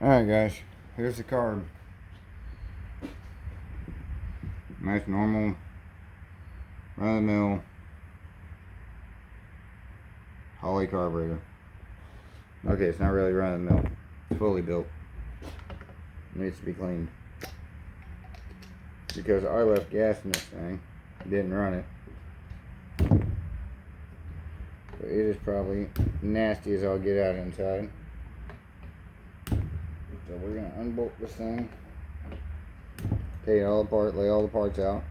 Alright guys, here's the carb. Nice normal run-of-the-mill Holley carburetor. Okay, it's not really run-of-the-mill. It's fully built. It needs to be cleaned. Because I left gas in this thing. Didn't run it. So it is probably nasty as I'll get out inside. So we're going to unbolt this thing. Take it all apart, lay all the parts out.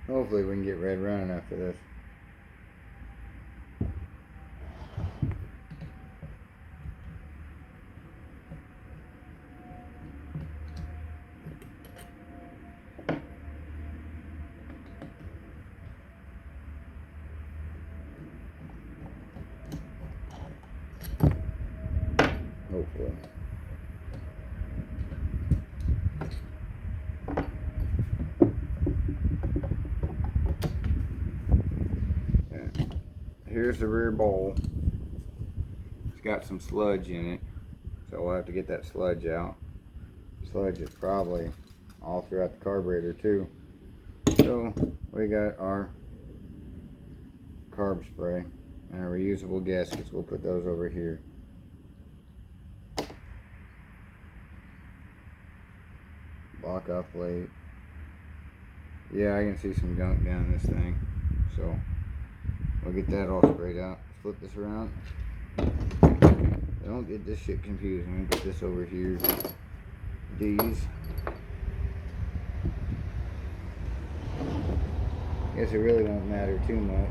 Hopefully we can get red running after this. Hopefully. Here's the rear bowl. It's got some sludge in it, so we'll have to get that sludge out. Sludge is probably all throughout the carburetor too. So we got our carb spray and our reusable gaskets. We'll put those over here. Block off plate. Yeah, I can see some gunk down this thing, so we'll get that all sprayed out. Flip this around. Don't get this shit confused. I'm gonna get this over here. These. Guess it really won't matter too much.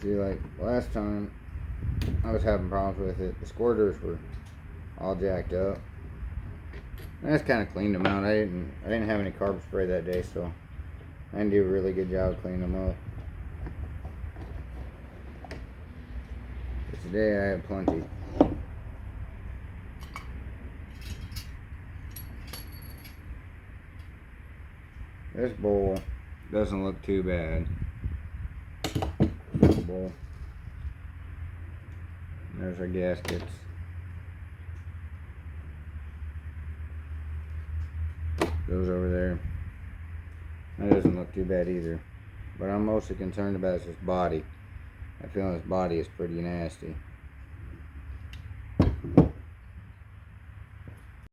See, like last time I was having problems with it, the squirters were all jacked up. I just kind of cleaned them out. I didn't have any carb spray that day, so I didn't do a really good job of cleaning them up. But today I had plenty. This bowl doesn't look too bad. Bowl. There's our gaskets. Goes over there. That doesn't look too bad either. But I'm mostly concerned about is his body. I feel his body is pretty nasty.